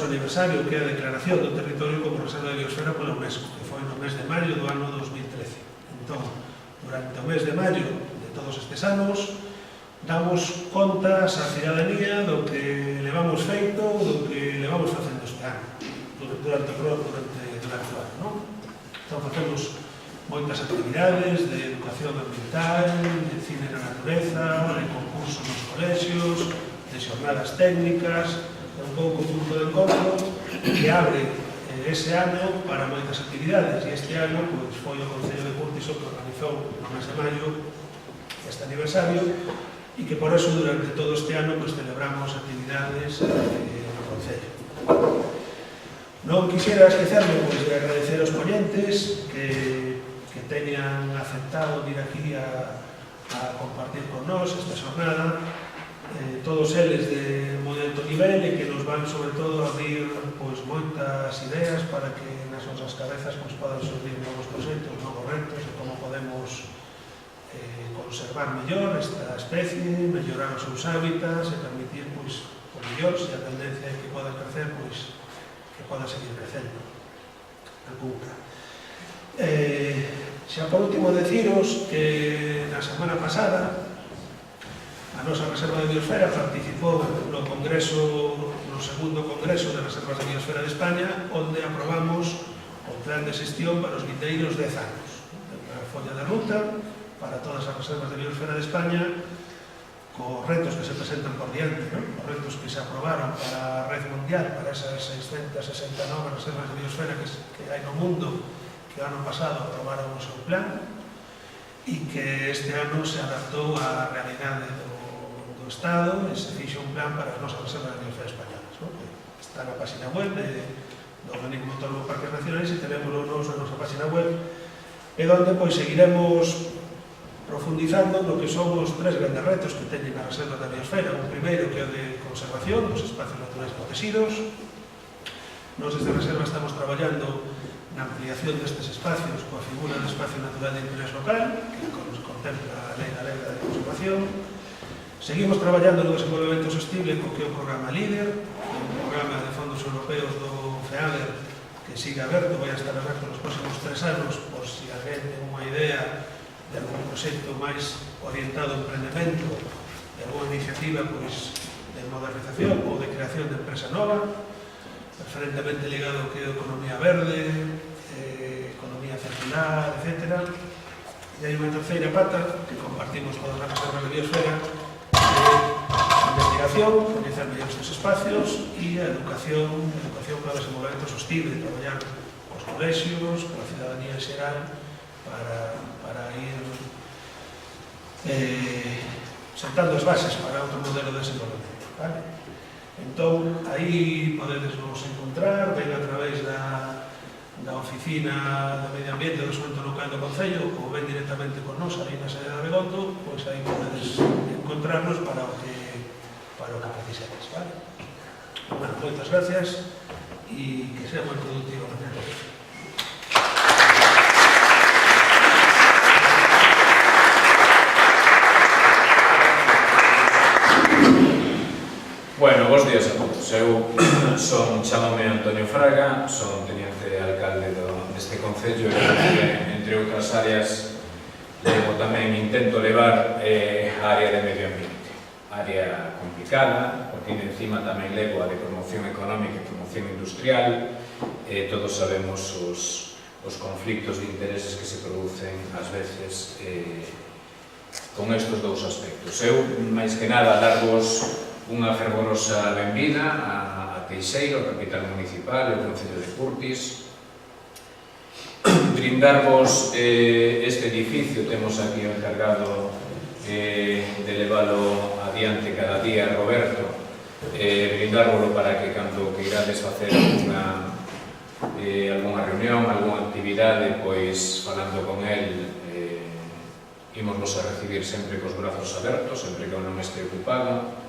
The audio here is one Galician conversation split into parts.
aniversario, que é a declaración do territorio como reserva de biosfera pola UNESCO, que foi no mes de maio do ano 2013. Entón, durante o mes de maio de todos estes anos, damos contas á cidadanía do que levamos feito, do que levamos facendo este ano, durante o ano, non? Entón, facemos moitas actividades de educación ambiental, de cine na natureza, de concursos nos colexios, de xornadas técnicas, un pouco punto de encontro que abre ese ano para moitas actividades, e este ano foi o Concello de Curtis o que organizou no mes de maio este aniversario, e que por eso durante todo este ano celebramos actividades no Concello. Non quixera esquecerme de agradecer aos ponentes que teñan aceptado vir aquí a compartir con nós esta xornada, todos eles de moi alto nivel e que nos van sobre todo a abrir moitas ideas para que nas nosas cabezas podan surgir novos proxectos, novos retos de como podemos conservar mellor esta especie, mellorar os seus hábitats e permitir o mellor, se a tendencia é que poda crecer, que poda seguir crecendo a cunca. Xa por último deciros que na semana pasada a nosa Reserva de Biosfera participou no segundo Congreso de Reservas de Biosfera de España, onde aprobamos o plan de xestión para os vindeiros 10 anos. A folla de ruta para todas as reservas de biosfera de España, cos retos que se presentan por diante, os retos que se aprobaron para a red mundial, para esas 669 reservas de biosfera que hai no mundo, que o ano pasado aprobaron o seu plan, e que este ano se adaptou á realidade do Estado e se fixe un plan para as nosas reservas de biosfera españolas. Está na página web do Organismo Autónomo de Parques Nacionais e tenemos na nosa página web, e onde seguiremos profundizando no que son os tres grandes retos que teñen as reservas da biosfera. Un primeiro que é o de conservación dos espacios naturais protegidos. Nos desde a reserva estamos traballando na ampliación destes espacios coa figura de espacio natural de interés local, que contempla a Lei Galega de Conservación. Seguimos traballando no desenvolvemento sostible co que é o programa LEADER, un programa de fondos europeos do FEADER que sigue aberto, vai estar aberto nos próximos 3 anos, por si alguén ten unha idea de algún proxecto máis orientado ao emprendemento, de alguna iniciativa de modernización ou de creación de empresa nova, preferentemente ligado ao que é a economía verde, economía circular, etc. E hai unha terceira pata que compartimos todas as reservas de biosfera, investigación, coñecer mellor estes espacios, e a educación para o desenvolvemento sostible, traballar cos colexios, coa cidadanía en xeral, para ir sentando as bases para outro modelo de desenvolvemento. Entón, aí podedesnos encontrar, ben a través da oficina de Medio Ambiente do Segundo Local do Concello, ou ben directamente con nos, ali na sede de Abegondo, pois aí podedes encontrarnos para o que precisedes. Bueno, moitas gracias e que sea moi productivo. Bueno, bons días a todos. Eu chamame Antonio Fraga, son teniente alcalde deste concello e, entre outras áreas, intento levar a área de medio ambiente. Área complicada, porque encima tamén levo a de promoción económica e promoción industrial. Todos sabemos os conflictos de intereses que se producen ás veces con estes dous aspectos. Eu, máis que nada, darvos unha fervorosa benvida a Teixeiro, a capital municipal, e o Concello de Curtis. Brindarvos este edificio, temos aquí o encargado de leválo adiante cada día, Roberto, brindárvolo para que cando que irades facer algunha reunión, algunha actividade, pois falando con el, ímosvos a recibir sempre cos brazos abertos, sempre que non este ocupado.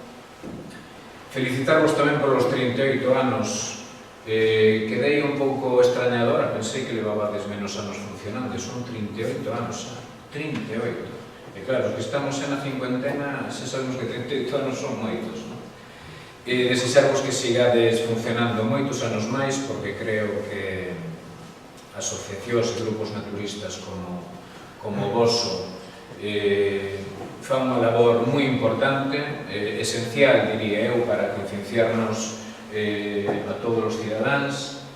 Felicitarvos tamén polos 38 anos. Quedei un pouco extrañadora, pensei que levabades menos anos funcionantes, son 38 anos xa, 38. E claro, que estamos na cincuentena, xa sabemos que 38 anos son moitos, non? desexarvos que sigades funcionando moitos anos máis, porque creo que asociacións e grupos naturistas como o voso fan unha labor moi importante, esencial, diría eu, para concienciarnos a todos os cidadáns,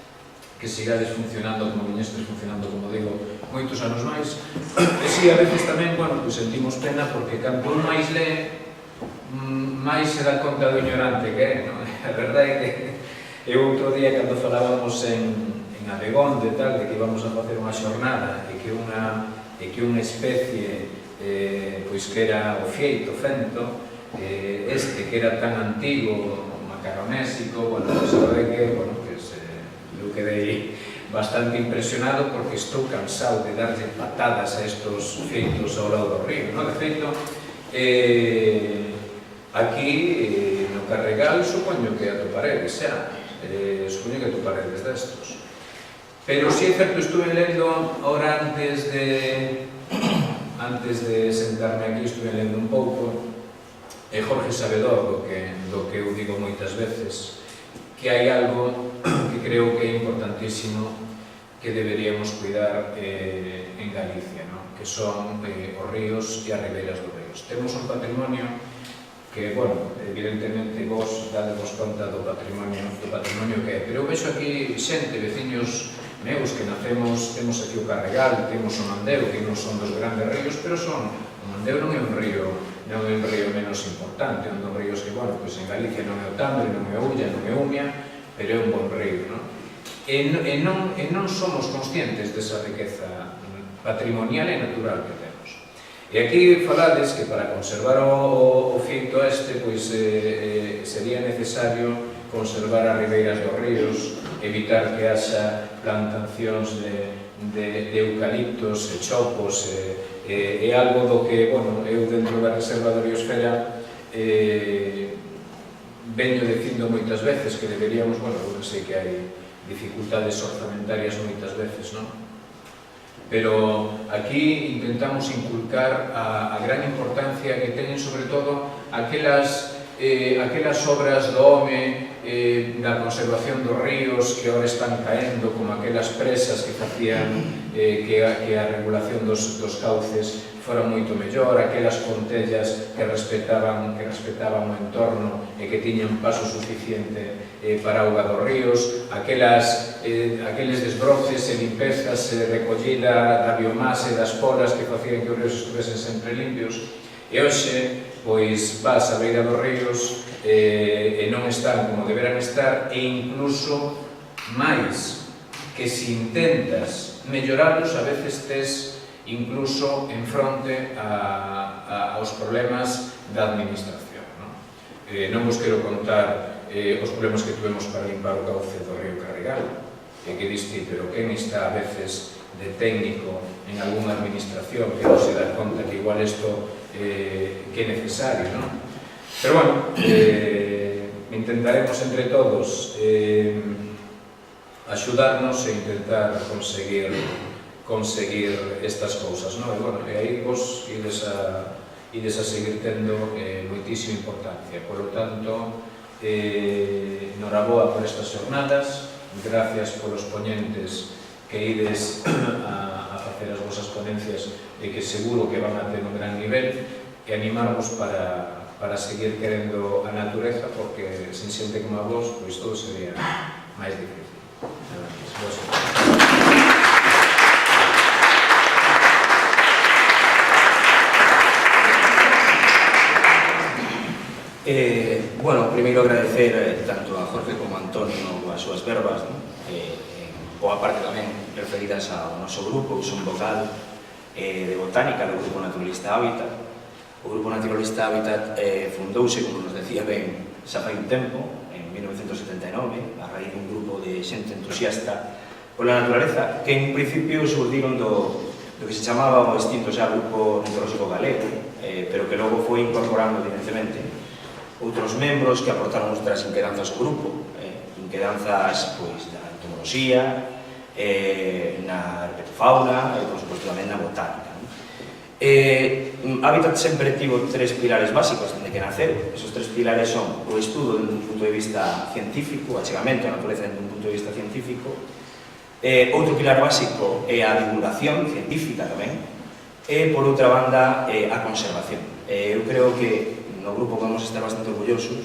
que sigades funcionando como viñestes funcionando, como digo, moitos anos máis. E si, a veces tamén, bueno, pues sentimos pena, porque canto un máis lee, máis se dá conta do ignorante que é, non? A verdade é que outro día, cando falábamos en Abegonde, tal, de que íbamos a facer unha xornada e que unha especie pois que era o fieito, fento, este que era tan antigo, macaronésico, bueno, pues a verdade que, bueno, pues eu quedei bastante impresionado, porque estou cansado de darlle patadas a estos feitos ao lado do río, non? De feito, aquí no Carregal supoño que atoparedes xa, supoño que atoparedes destos. Pero si é certo, estuve lendo ahora antes de sentarme aquí, estuve lendo un pouco, Jorge Sabedor, do que eu digo moitas veces, que hai algo que creo que é importantísimo que deberíamos cuidar en Galicia, que son os ríos e as ribeiras dos ríos. Temos un patrimonio que, bueno, evidentemente vos dadevos conta do patrimonio que é, pero eu vexo aquí xente, veciños meus que nacemos, temos aquí o Carregal, temos o Mandeo, que non son dos grandes ríos, pero o Mandeo non é un río menos importante, un dos ríos que, bueno, pois en Galicia non é o Tambre, non é o Ulla, non é o Umia, pero é un bon río, non? E non somos conscientes desa riqueza patrimonial e natural que temos. E aquí falades que para conservar o fito este, pois sería necesario conservar as ribeiras dos ríos, evitar que haxa plantacións de eucaliptos e chopos, é algo do que, bueno, eu dentro da Reserva da Biosfera veño dicindo moitas veces que deberíamos, bueno, eu sei que hai dificultades orzamentarias moitas veces, non? Pero aquí intentamos inculcar a gran importancia que teñen, sobre todo, aquelas obras do home da conservación dos ríos que ahora están caendo, como aquelas presas que facían que a regulación dos cauces fora moito mellor, aquelas fontellas que respetaban o entorno e que tiñan paso suficiente para a auga dos ríos, aqueles desbroces e limpezas e recollida da biomasa e das polas que facían que os ríos estuvesen sempre limpios. E hoxe, pois, vas á beira dos ríos e non están como deberan estar, e incluso máis, que se intentas melloralos, a veces tes incluso en fronte aos problemas da administración. Non vos quero contar os problemas que tuvemos para limpar o cauce do río Carregal, que diste, pero quen está a veces de técnico en algunha administración que non se dá conta que igual isto que é necesario, non? Pero, bueno, intentaremos entre todos axudarnos e intentar conseguir estas cousas, non? E, bueno, e aí vos ides a seguir tendo moitísima importancia. Por lo tanto, noraboa por estas jornadas, gracias polos poñentes que ides a facer as vosas ponencias e que seguro que van a ter un gran nivel, e animarvos para seguir querendo a natureza, porque sin xente como a vos, pois todo sería máis difícil. Bueno, primeiro agradecer tanto a Jorge como a Antonio as súas verbas, boa parte tamén referidas ao noso grupo, que son vocal de botánica do Grupo Naturalista Hábitat. O Grupo Naturalista Hábitat fundouse, como nos decía ben, xa fai un tempo, en 1979, a raíz dun grupo de xente entusiasta pola naturaleza, que en principio surdiron do que se chamaba o extinto xa Grupo Ornitolóxico Galego, pero que logo foi incorporando evidentemente outros membros que aportaron outras inquedanzas ao grupo, inquedanzas da entomoloxía, na herpetofauna e, por suposto, tamén na botánica. Hábitat sempre tivo tres pilares básicos dende que naceu. Esos tres pilares son o estudo dende un punto de vista científico, o achegamento á natureza dende un punto de vista científico. Outro pilar básico é a divulgación científica tamén. E, por outra banda, a conservación. Eu creo que no grupo vamos estar bastante orgullosos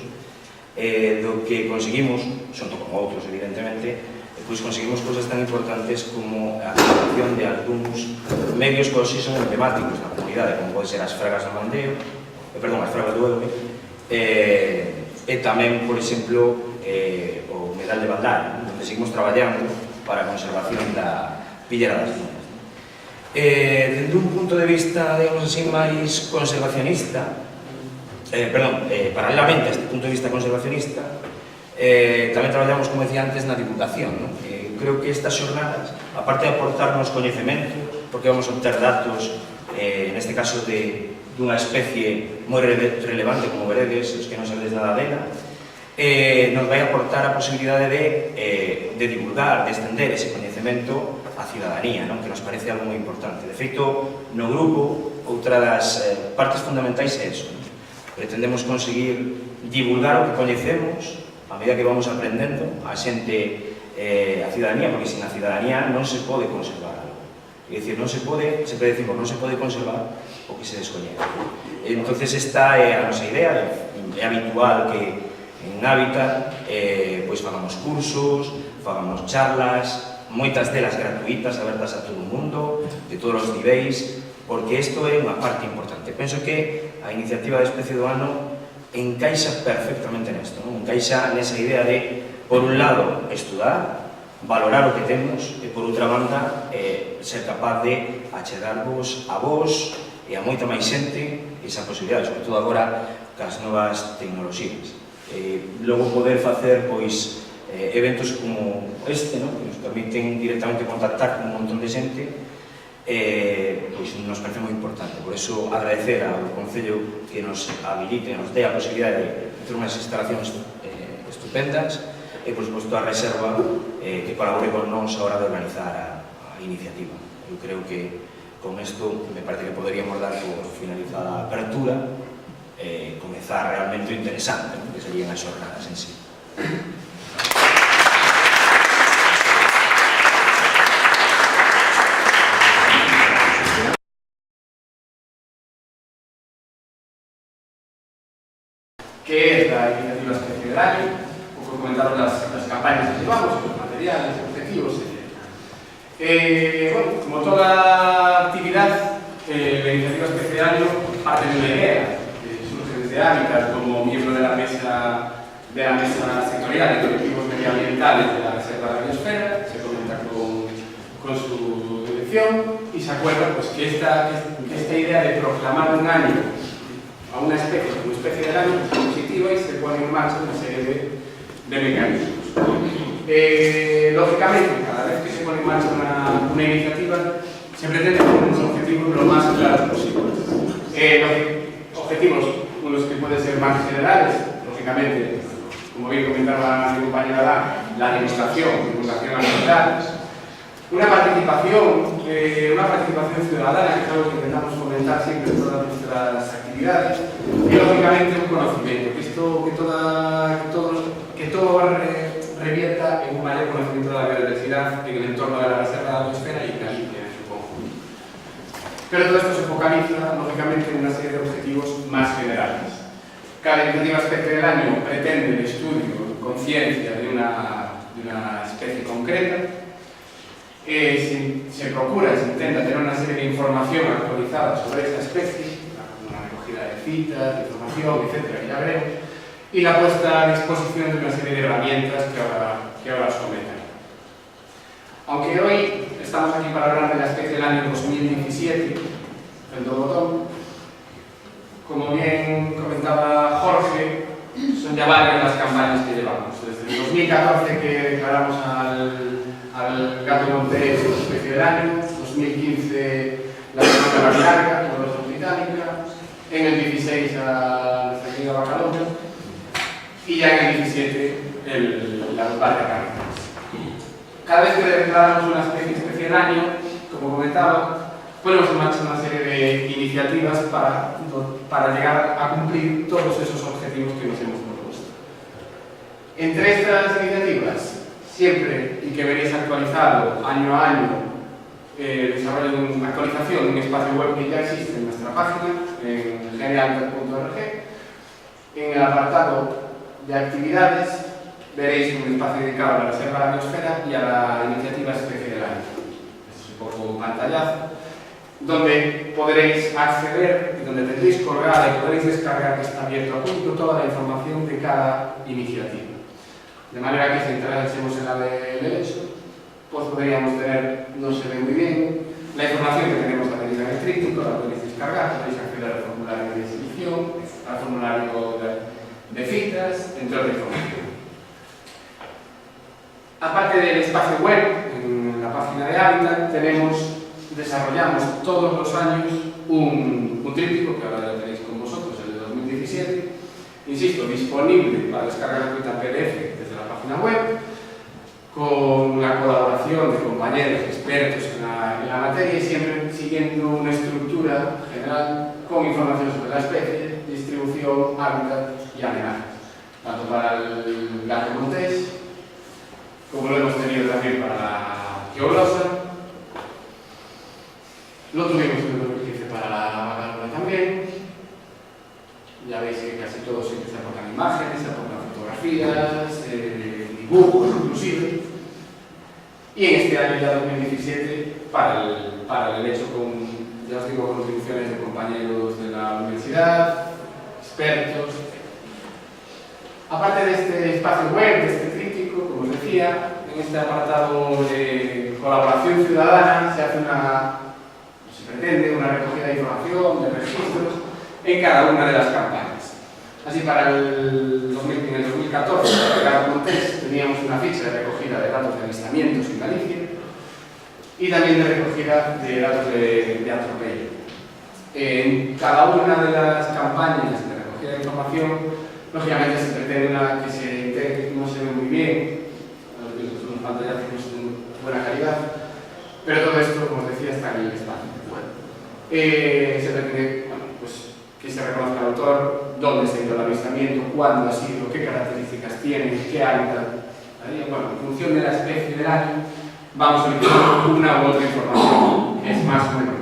do que conseguimos, xunto con outros, evidentemente, pois conseguimos cousas tan importantes como a creación de algúns medios que hoxe son emblemáticos na comunidade, como pode ser as fragas do Mandeo, as fragas do Eume, e tamén, por exemplo, o Medal de Valdar, onde seguimos traballando para a conservación da Pillera das Minas. Dende un punto de vista, digamos así, máis conservacionista, paralelamente a este punto de vista conservacionista, tamén traballamos, como decía antes, na divulgación. Creo que estas xornadas, aparte de aportarnos coñecemento, porque vamos a obter datos, neste caso dunha especie moi relevante como veredes, os que non sabedes nada dela, nos vai aportar a posibilidade de divulgar, de estender ese coñecemento á cidadanía, que nos parece algo moi importante. De feito, no grupo, outra das partes fundamentais é eso. Pretendemos conseguir divulgar o que coñecemos a medida que vamos aprendendo a xente, a cidadanía, porque sin a cidadanía non se pode conservar algo. É dicir, non se pode, sempre decimos, non se pode conservar o que se descoñece. Entonces esta é a nosa idea, é habitual que en Hábitat pois fagamos cursos, fagamos charlas, moitas delas gratuitas, abertas a todo o mundo, de todos os niveis, porque isto é unha parte importante. Penso que a iniciativa de Especie do Ano encaixa perfectamente nesto, encaixa nesa idea de, por un lado, estudar, valorar o que temos, e por outra banda, ser capaz de achegarvos a vos e a moita máis xente esa posibilidade, sobre todo agora cas novas tecnoloxías. Logo poder facer, pois, eventos como este, que nos permiten directamente contactar con un montón de xente, pois nos parece moi importante. Por iso agradecer ao Concello que nos habilite, nos dé a posibilidade de ter unhas instalacións estupendas e, por suposto, a Reserva que colabore con nós a hora de organizar a iniciativa. Eu creo que con isto me parece que poderíamos dar por finalizada a apertura e comezar realmente o interesante, que serían as xornadas en sí. Que é a iniciativa Especie del Año, un pouco comentaron las campañas que llevamos, los materiales, objetivos, etc. Como toda actividad, la iniciativa Especie del Año parte de una idea que surge desde Hábitat como miembro de la mesa sectorial de colectivos medioambientales de la Reserva de la Biosfera, se comenta con su dirección y se acuerda pues, que esta idea de proclamar un año a una especie como Especie del Año es positiva y se pone en marcha una serie de mecanismos. Lógicamente, cada vez que se pone en marcha una iniciativa, se pretende poner unos objetivos lo más claros posibles. Objetivos, unos que pueden ser más generales, lógicamente, como bien comentaba mi compañera, la divulgación ambiental, una participación ciudadana, que es algo que intentamos fomentar siempre en todas nuestras actividades, y lógicamente un conocimiento, que todo revierta en un mayor conocimiento de la biodiversidad en el entorno de la Reserva de la Biosfera y Galicia en su conjunto. Pero todo esto se focaliza, lógicamente, en una serie de objetivos más generales. Cada iniciativa Especie del Año pretende el estudio, conciencia de una especie concreta. Se procura, se intenta tener una serie de información actualizada sobre esta especie, una recogida de citas, de información, etcétera, que ya veremos, y la puesta a disposición de una serie de herramientas que ahora os comentaré. Aunque hoy estamos aquí para hablar de la Especie del Año 2017, el Dobotón, como bien comentaba Jorge, son ya varias las campañas que llevamos. Desde el 2014 que declaramos al gato montés como Especie del Año, 2015 la Semana de la Larga, la Revolución Británica, en el 16 a nuestra querida Bacalona y ya en el 17 la Barra de Carnes. Cada vez que declaramos una especie del año, como comentaba, ponemos en marcha una serie de iniciativas para llegar a cumplir todos esos objetivos que nos hemos propuesto. Entre estas iniciativas, siempre, y que veréis actualizado año a año, el desarrollo de una actualización de un espacio web que ya existe en nuestra página, en generalter.org. En el apartado de actividades veréis un espacio dedicado a la reserva de la biosfera y a la iniciativa Especie del Año. Es un poco un pantallazo, donde podréis acceder y donde tendréis colgada y podréis descargar, que está abierto a público, toda la información de cada iniciativa. De manera que si entrásemos en la del derecho, pues podríamos tener, no se ve muy bien, la información que tenemos a medida en el tríptico, la podéis descargar, podéis acceder al formulario de inscripción, al formulario de citas, entre otras información. Aparte del espacio web, en la página de Hábitat desarrollamos todos los años un tríptico, que ahora lo tenéis con vosotros, el de 2017, insisto, disponible para descarga gratuita PDF desde la página web, con la colaboración de compañeros expertos en la materia y siempre siguiendo una estructura general con información sobre la especie, distribución, hábitat y amenazas, tanto para el gato montés como lo hemos tenido también para la geolosa. Lo tuvimos en el 2015 para la vaca también. Ya veis que casi todos siempre se aportan imágenes, se aportan fotografías, dibujos inclusive. Y en este año ya 2017 para el hecho con, ya os digo, contribuciones de compañeros de la universidad, expertos. Aparte de este espacio web, de este tríptico, como os decía, en este apartado de colaboración ciudadana se pretende una recogida de información, de registros, en cada una de las campañas. Así, en el 2014, para el Gato Montés, teníamos una ficha de recogida de datos de avistamientos en Galicia y también de recogida de datos de atropello. En cada una de las campañas de recogida de información, lógicamente se pretende una que se integre, no se ve muy bien, son unos pantallazos de buena calidad, pero todo esto, como os decía, está en el espacio. Se pretende, pues, que se reconozca al autor, dónde se hizo el avistamiento, cuándo ha sido, qué características tiene, qué hábitat. Bueno, en función de la especie del año, vamos solicitando una u otra información, que es más o menos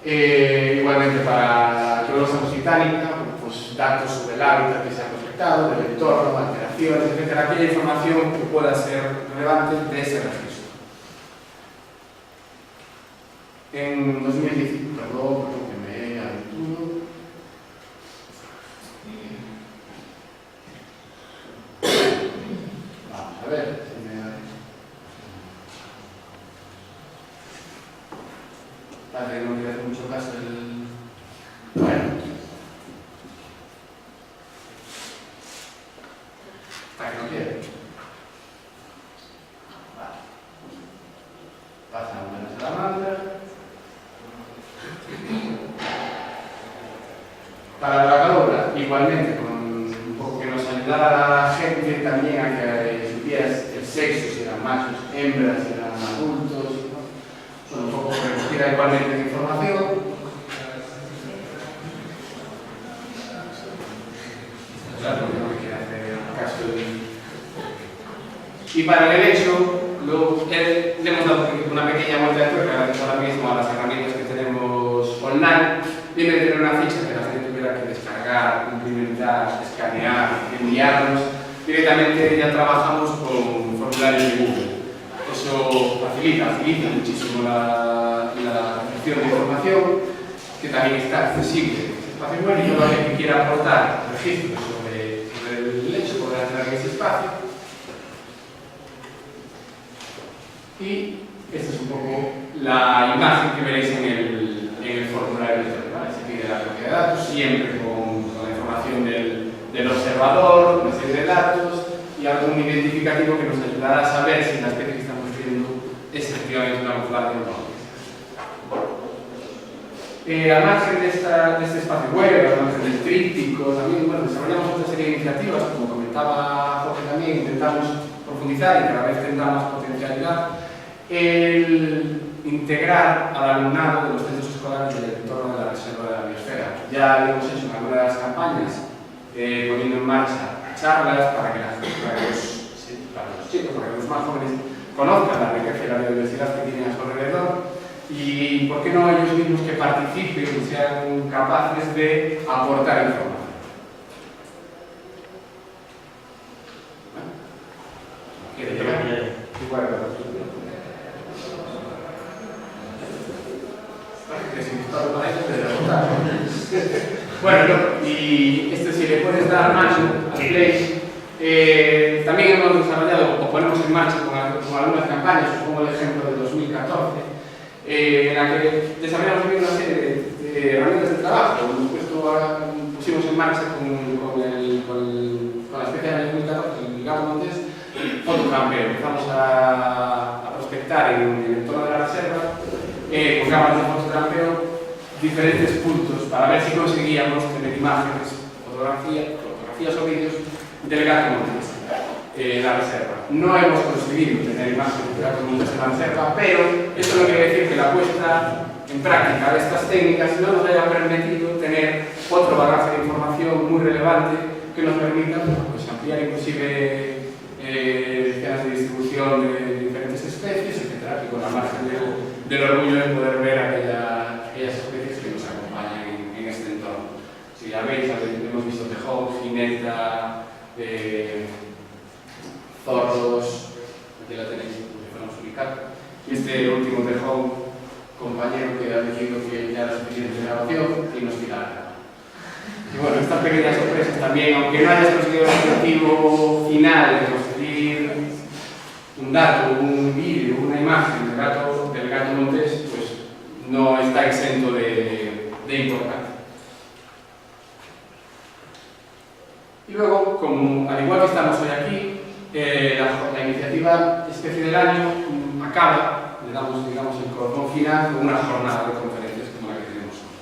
relevante. Igualmente para la geolosa lusitanica, pues datos sobre el hábitat que se ha prospectado, del entorno, alteraciones, etc. Aquella información que pueda ser relevante de ese registro. En 2015, perdón, que me he aventuro. Vamos a ver si me parece que no quiere hacer mucho caso el... Bueno. Hasta que no quiere. Vale. Pasa una de Salamanca. Para la vacadora, igualmente, con un poco que nos ayudara a la gente también a que supiera el sexo, si eran machos, hembras, si eran adultos, ¿no? Son un poco recogida igualmente de información. Claro, porque no me quiere hacer caso de... Y para el derecho, le hemos dado una pequeña vuelta de tuerca, gracias ahora mismo a las herramientas que tenemos online, y en vez de tener una ficha que la gente tuviera que descargar, cumplimentar, escanear, enviarnos, directamente ya trabajamos con formularios de Google. Eso facilita muchísimo la recepción de información, que también está accesible en este espacio web, y todo aquel que quiera aportar registros sobre el hecho podrá entrar en ese espacio. Y esta es un poco la imagen que veréis en el formulario de ¿vale? Se pide la recogida de datos, siempre con la información del observador, una serie de datos y algún identificativo que nos ayudará a saber si la especie que estamos viendo es efectivamente una muflacia o no. Al margen de este espacio web, al margen del tríptico, también desarrollamos otra serie de iniciativas, como comentaba Jorge también, intentamos profundizar y cada vez tener más potencialidad. integrar al alumnado de los centros escolares del entorno de la Reserva de la Biosfera. Ya lo hemos hecho en algunas de las campañas, poniendo en marcha charlas para que los chicos, para que los más jóvenes conozcan la riqueza y la biodiversidad que tienen a su alrededor, y por qué no ellos mismos que participen y sean capaces de aportar información. ¿Quiere llegar? Igual que bueno, y esto si le puedes dar mano al play. También hemos desarrollado o ponemos en marcha con algunas campañas, os pongo el ejemplo de 2014, en la que desarrollamos una serie de herramientas de trabajo. Pusimos en marcha con la especie de 2014, el gato montés, fotocampeo. Empezamos a prospectar en el entorno de la reserva con cámaras de fotocampeo diferentes puntos para ver si conseguíamos tener imágenes, fotografías o vídeos del gato montés en la reserva. No hemos conseguido tener imágenes del gato montés en la reserva, pero esto no quiere decir que la puesta en práctica de estas técnicas no nos haya permitido tener otro bagaje de información muy relevante que nos permita pues, ampliar inclusive escenas de distribución de diferentes especies, etc., y con la margen del orgullo de poder ver aquellas especies que nos acompañan en este entorno. Si ya veis, hemos visto tejón, jineta, zorros, aquí la tenéis, como si fuéramos ubicar, y este último tejón, compañero que ha decidido que ya era suficiente grabación y nos tira. Y bueno, estas pequeñas sorpresas también, aunque no hayas conseguido el objetivo final de conseguir un dato, un vídeo, una imagen del gato montés, pues no está exento de importancia. Y luego, al igual que estamos hoy aquí, la iniciativa Especie del Año acaba, le damos digamos, el cordón final con una jornada de conferencias como la que tenemos hoy.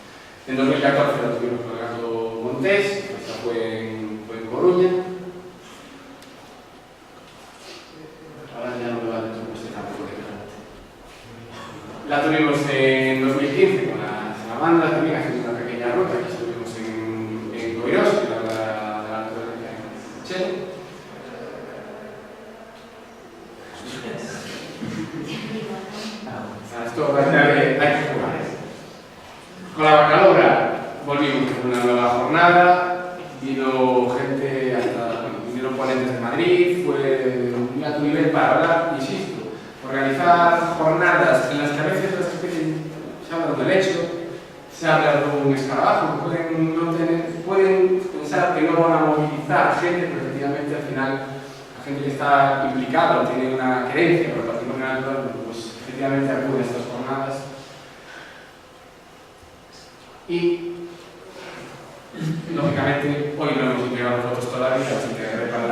En 2014 la tuvimos con el gato montés, esta fue en Coruña. Ahora ya no me vale todo este campo de delante. La tuvimos en 2015 con la banda, también haciendo una pequeña ruta, que estuvimos en Coirós, que era de la naturaleza en Chile. Esto hay que jugar. Con la Bacalora volvimos con una nueva jornada, vino gente, vinieron ponentes de Madrid, fue un alto nivel para hablar, insisto, organizar jornadas en las que a veces las especies se habla de un helecho, se habla de un escarabajo, pueden pensar que no van a movilizar gente, pero efectivamente al final la gente que está implicada o tiene una creencia por el patrimonio natural, pues efectivamente acude a estas jornadas. Y lógicamente hoy no hemos integrado fotos todavía, así que para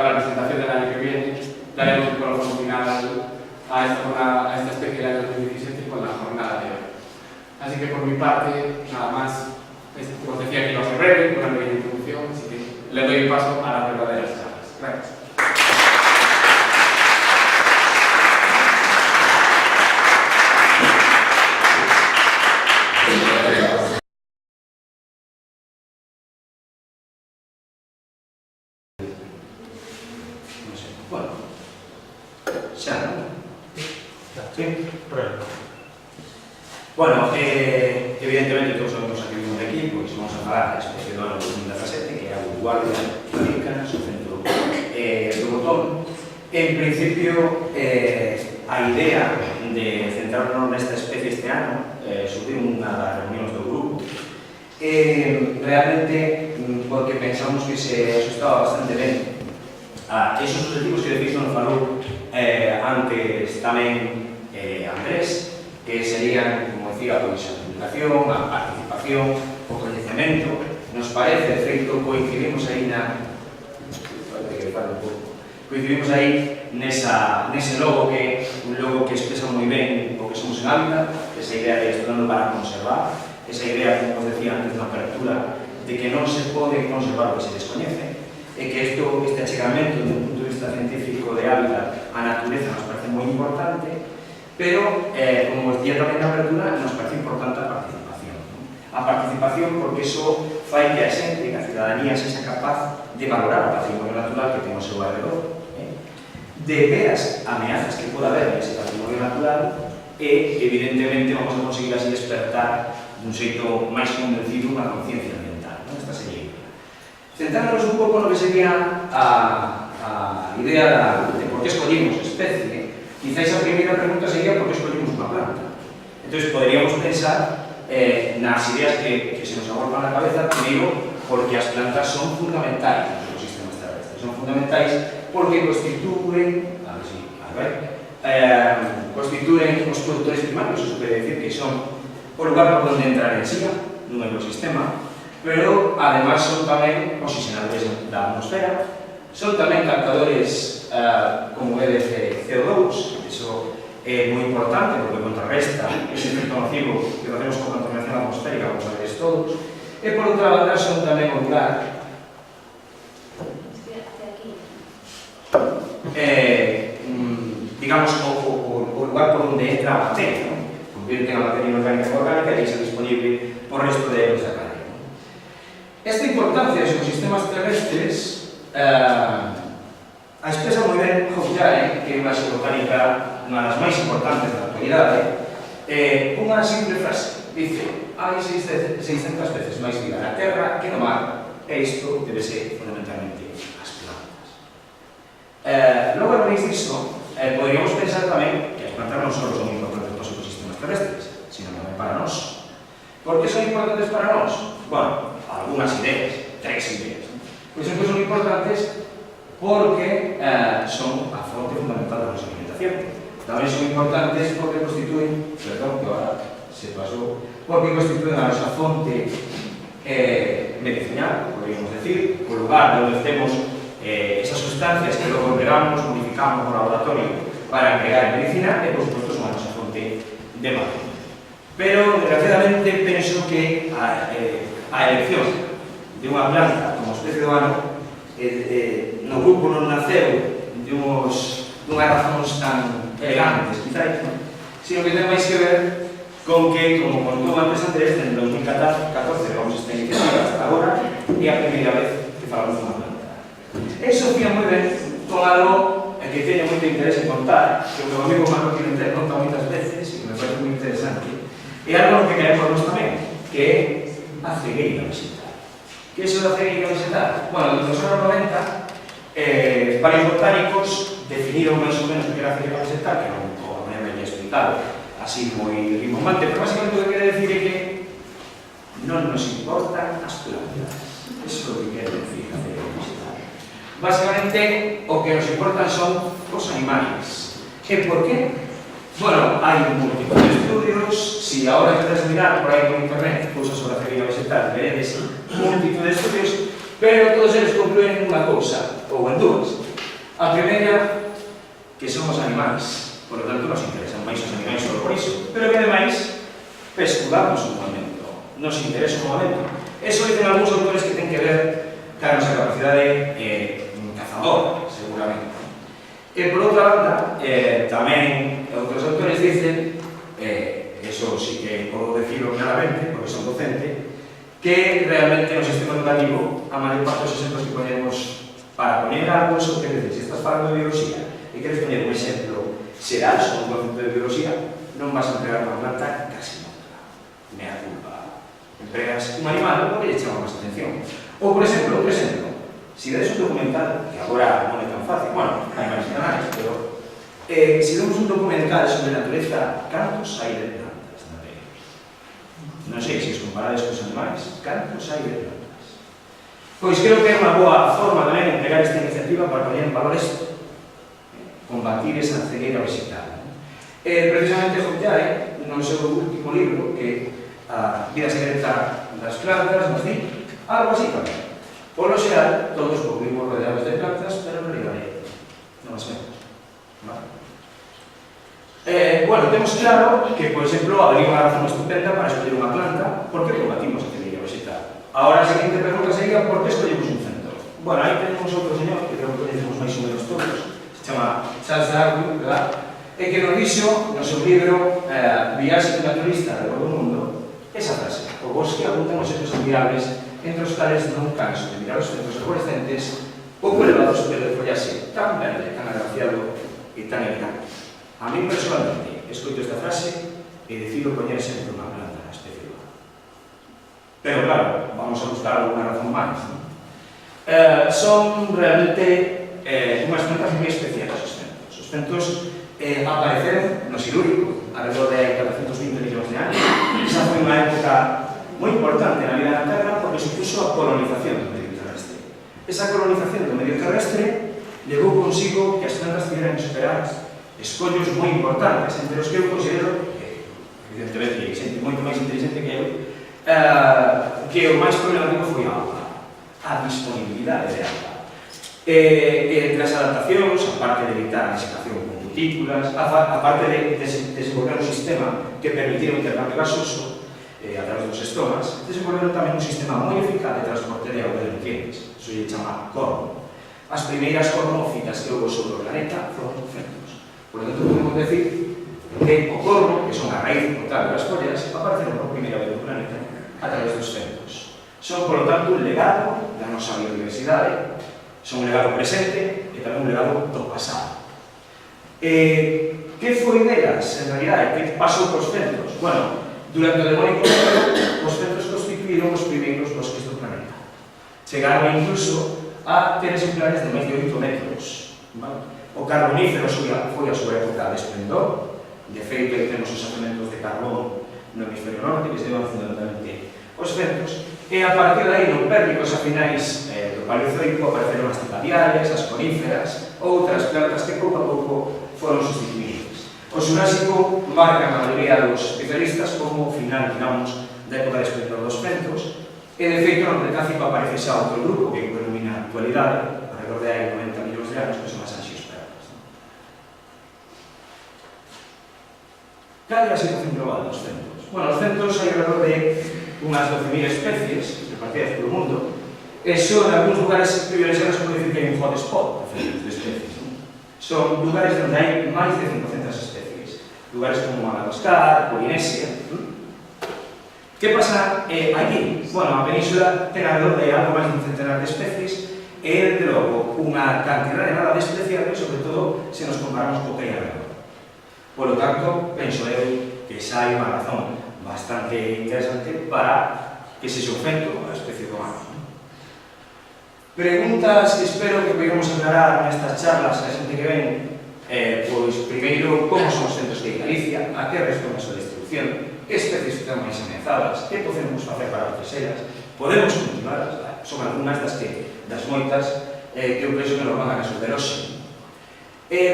la presentación del año que viene daremos un colofón final a esta especie del año 2017 con la jornada de hoy. Así que por mi parte, nada más, como os decía que iba a ser breve, una pequeña introducción, así que le doy paso a las verdaderas charlas. Gracias. Bueno, evidentemente todos sabemos a que vimos aquí, pois vamos a falar da especie do ano 2017, que é a Guardia Florica, no centro do botón. En principio, a idea de centrarnos nesta especie este ano surgiu unha das reunións do grupo, realmente porque pensamos que se asustaba bastante ben a esos objetivos que de feito nos falou antes tamén Andrés, que serían, como decía, pois, a comunicación, a participación, o coñecemento. Nos parece, de feito, coincidimos aí coincidimos aí nese logo que un logo que expresa moi ben o que somos en Hábitat, esa idea de estudando para conservar, esa idea, como os decía antes na apertura, de que non se pode conservar o que se descoñece, e que este achegamento, desde un punto de vista científico de Hábitat, a natureza nos parece moi importante. Pero, como decía tamén na apertura, nos parece importante a participación. A participación porque iso fai que a xente, que a ciudadanía sexa capaz de valorar o patrimonio natural que ten ao seu alrededor, de ver as ameazas que poda haber nese patrimonio natural e, evidentemente, vamos a conseguir así despertar dun xeito máis convencido unha conciencia ambiental. Esta sería a idea. Centrándonos un pouco no que sería a idea de por que escollimos especie, quizás a primeira pregunta sería por que escollimos unha planta. Entón, poderíamos pensar nas ideas que se nos agolpan na cabeza, primeiro, porque as plantas son fundamentais nos ecosistemas terrestres. Son fundamentais porque constituen, constituen os produtores primarios, eso quere decir que son o lugar por onde entra a enerxía nun ecosistema, pero además son tamén oxigenadores da atmosfera, son tamén captadores como é de CO2, iso é moi importante porque contrarresta ese efecto nocivo que facemos con contaminación atmosférica, como sabedes todos, e por outra banda son tamén o lugar digamos o lugar por onde entra a materia, convierten a materia inorgánica en orgánica e deixa disponible por resto de euros da cadena. Esta importancia dos ecosistemas terrestres a expresa moi ben Hoffjai, que é unha xeobotánica unha das máis importantes da actualidade, unha simple frase. Dice, hai 600 veces máis vida na terra que no mar, e isto debe ser fundamentalmente as plantas. Logo, a raíz disso, poderíamos pensar tamén que as plantas non só son importantes para os ecosistemas terrestres, sino tamén para nós. Por que son importantes para nós? Bueno, algunhas ideas, 3 ideas. Pois son que son importantes porque son a fonte fundamental da nosa alimentación. Tamén son importantes porque constituen, perdón, que ahora se pasou, porque constituen a nosa fonte medicinal, podríamos decir, o lugar onde temos esas sustancias que logo empregamos, modificamos no laboratorio para crear medicina e, por suposto, son a nosa fonte de materia. Pero, desgraciadamente, penso que a elección de unha planta como especie do ano no grupo non naceu dunhas razóns tan elegantes, quizás, sino que ten máis que ver con que, como contou a empresa Andrés, en 2014 levamos esta iniciativa hasta agora e a primeira vez que falamos dunha planta. Eso fía moi ben con algo que teño moito interés en contar, que o meu amigo Marco Pimentel conta moitas veces e que me parece moi interesante, e algo que queremos nós tamén, que é a cegueira vegetal. Que é iso da cegueira vegetal? Bueno, nos anos 90, varios botánicos definiron máis ou menos o que era a cegueira vegetal, que non me había explicado así moi rimbombante, pero basicamente o que quere decir é que non nos importan as plantas. Eso é o que quere decir a cegueira vegetal. Basicamente, o que nos importan son os animais. E por qué? Bueno, hai multitud de estudios, si ahora queres mirar por aí por internet cousas sobre a cegueira vegetal, veredes multitud de estudios, pero todos eles concluen en unha cousa, ou en dúas. A primeira, que son os animais, por lo tanto nos interesan máis os animais só por iso, pero que ademais pescudamos un momento, nos interesa un momento. Eso dicen algúns autores que ten que ver ca nosa capacidade cazadora, seguramente. E por outra banda, tamén outros autores dicen, eso sí que podo decirlo claramente, porque son docente, que realmente no sistema educativo a maior parte dos exemplos que ponemos para poñer algo son que decir, se estás falando de biología e queres poñer un exemplo xeral sobre un concepto de biología, non vas a empregar unha planta casi nunca. Mea culpa. Empregas un animal porque lle chama máis atención. Ou, por exemplo, outro exemplo, si vedes un documental, que agora non é tan fácil, bueno, hai máis canais, pero si vemos un documental sobre a natureza, cantos hai de plantas na Terra? Non sei se os comparades cos animais, cantos hai de plantas? Pois creo que é unha boa forma tamén de empregar esta iniciativa para poner en valor isto, combatir esa cegueira vegetal. Precisamente Hoffjai, no seu último libro, que a vida secreta das plantas, nos di algo así tamén. Por lo xeral, todos vivimos rodeados de plantas, pero non ligaré, non as vemos. Bueno, temos claro que, por exemplo, habería unha razón estupenda para escoller unha planta porque combatimos a cegueira vegetal. Ahora a seguinte pregunta sería por que escollemos un centro? Bueno, aí tenemos outro señor que creo que conhecemos máis ou menos todos, se chama Charles Darwin, verdad? e que nos dixo no seu libro Viaxe de naturalista de todo o mundo esa frase: o bosque abundan os secos admirables, entre os tales non canso de mirar os centros arborescentes pouco elevados pelo de follaxe tan verde, tan agraciado e tan elegante. A mí personalmente escoito esta frase e decido poñer sempre unha planta na especie humana. Pero claro, vamos a buscar alguna razón máis, non? Son realmente unhas plantas moi especiais os centros. Os centros apareceron no Silúrico alrededor de 420 millóns de anos. Esa foi unha época moi importante na vida da Terra porque supuso a colonización do medio terrestre. Esa colonización do medio terrestre levou consigo que as plantas tiveran que superar escollos moi importantes, entre os que eu considero, evidentemente, xente moito máis inteligente que eu, que o máis problemático foi a auga, a disponibilidade de auga. Entre as adaptacións, a parte de evitar a desecación con cutículas, a parte de desenvolver un sistema que permitiera un intercambio gasoso a través dos estomas, desenvolveron tamén un sistema moi eficaz de transporte de auga de nutrientes, iso lle chama cormo. As primeiras cormófitas que houve sobre o planeta foron centros. Por lo tanto, podemos decir que o cormo, que son a raíz total das follas, apareceron por primeira vez no planeta a través dos centros. Son, por lo tanto, un legado da nosa biodiversidade, son un legado presente e tamén un legado do pasado. Que foi delas, en realidad? Que pasou cos centros? Bueno, durante o Devónico Medio, os centros constituíron os primeiros bosques do planeta. Chegaron incluso a ter exemplares de máis de 8 metros. O carbonífero foi a súa época de esplendor. De feito, aí temos os xacementos de carbón no hemisferio norte, que se deban fundamentalmente os centros. E a partir de aí, no Pérmicos a finais do Paleozoico, apareceron as cicadiales, as coníferas, outras plantas que pouco a pouco foron sustituídas. O Xurásico marca a maioría dos especialistas como o final, digamos, da época de esplendor dos centros, e de feito no Cretácico aparece xa outro grupo que predomina a actualidade, alrededor de aí 90 millóns de anos, que son as anxiospermas. Cal é a situación global dos centros? Bueno, os centros hai alrededor de unhas 12.000 especies repartidas polo mundo, e son algúns lugares privilegiados como dicir que hai un hotspot de especies. Son lugares onde hai máis de 500 especies. Lugares como Madagascar, Polinesia. Que pasa aquí? Bueno, a península ten alrededor de algo máis de un centenar de especies e, desde logo, unha cantidade nada despreciable, sobre todo se nos comparamos co que hai alrededor. Por lo tanto, penso eu que xa hai unha razón bastante interesante para que se ofento a especie humana. Preguntas que espero que podamos aclarar nestas charlas a xente que ven, pois, primeiro, como son os centros de Galicia, a que responde a súa distribución, que especies están máis ameazadas, que podemos facer para protegelas, podemos continuarlas, son algunhas das moitas que eu penso que nos van a resolver hoxe.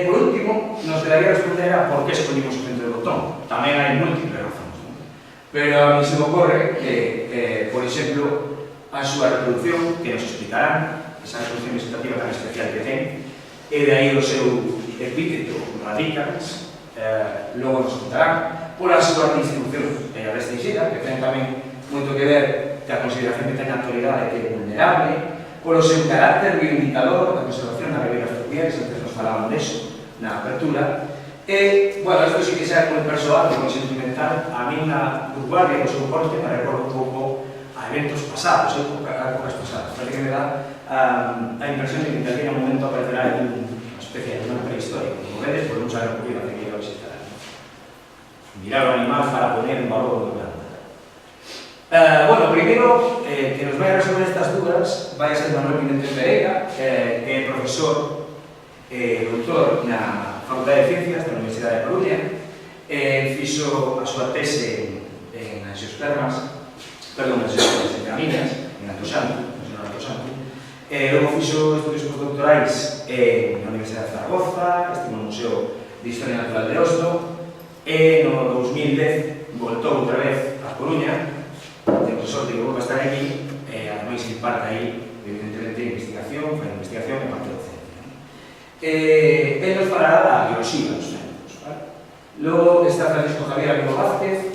Por último, nos quedaría responder a por que escollimos o centro de Botón. Tamén hai múltiples razóns, pero a mí se me ocorre que, por exemplo, a súa reproducción, que nos explicarán, esa reproducción vegetativa tan especial que ten, e de aí o seu epíteto radicans, logo nos contarán, pola súa distribución restringida, que ten tamén moito que ver que a consideración que ten a actualidade que é vulnerable, polo seu carácter bioindicador da conservación das ribeiras fluviais, antes nos falaban deso na apertura, e, bueno, isto sí que xa é moi persoal, moi sentimental, a mí na Uruguay, o seu porte, me recordo un pouco a eventos pasados, a épocas pasadas, parece que me dá a impresión de que en aquel momento aparecerá unha especie de una prehistoria, como vedes, por non saber o que iba a tener que ir a visitar. Mirar o animal para poner en valor o planta. Bueno, primeiro, que nos vai a resolver estas dúdas vai a ser Manuel Pinente Pereira, que é profesor doutor na Facultade de Ciencias da Universidade de Coruña, fixo a súa tese en angiospermas, perdón, en gramíneas, en Atosanto, logo fixo estudios postdoctorais na Universidade de Zaragoza, estive no Museo de Historia Natural de Oslo, e no 2010 voltou outra vez a Coruña, temos sorte que vou estar aquí, e ademais imparte aí, evidentemente, investigación, fai investigación e parte docencia. Ele nos falará da bioloxía dos centros. Logo está Francisco Javier Amigo Vázquez,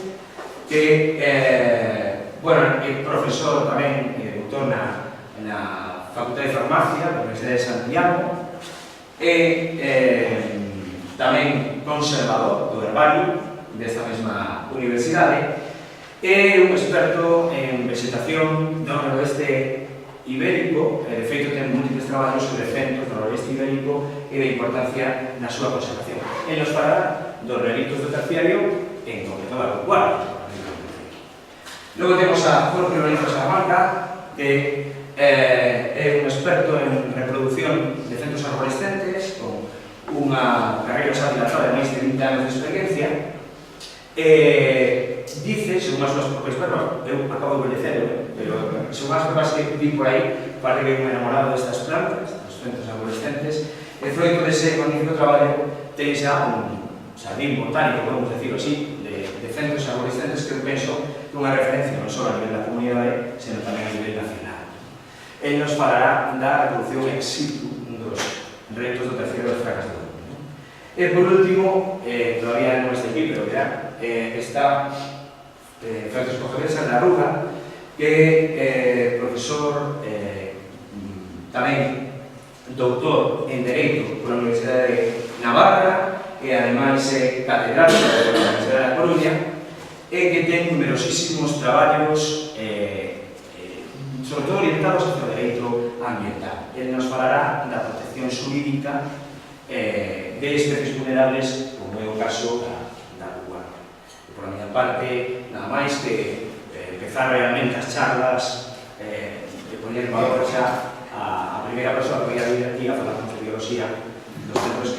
que é profesor tamén, doutor na Facultade de Farmacia da Universidade de Santiago, e tamén conservador do herbario desta mesma universidade e un experto en vegetación do noroeste ibérico, de feito ten múltiples traballos sobre centros do noroeste ibérico e da importancia na súa conservación. Ele nos falará dos relictos do terciario en concreto da vanguardia. Logo temos a Jorge Lorenzo Salamanca, que é un experto en reproducción de centros arborescentes con unha carreira xa dilatada de máis de 20 anos de experiencia. Dice, según as súas propias verbas, eu acabo de envelhecer, pero según as verbas que vi por aí, parece que é un enamorado destas plantas, dos centros arborescentes, e froito dese magnífico traballo ten xa un xardín botánico, podemos decirlo así, de centros arborescentes que eu penso que unha referencia non só a nivel da comunidade, senón tamén a nivel nacional. Ele nos falará da reproducción ex situ dos retos do terceiro das fracas do mundo. E por último, todavía non está aquí, pero verá, está Francisco Javier Sanarruga, que é profesor tamén doutor en Dereito pola Universidade de Navarra e ademais é catedrático pola Universidade da Coruña e que ten numerosísimos traballos sobre todo orientados hacia o dereito ambiental. Ele nos falará da protección xurídica de especies vulnerables, como é o caso da vanguardia. Por a miña parte, nada máis que empezar realmente as charlas e poñer en valor xa a primeira persoa que vai a vir aquí a falar de biología dos centros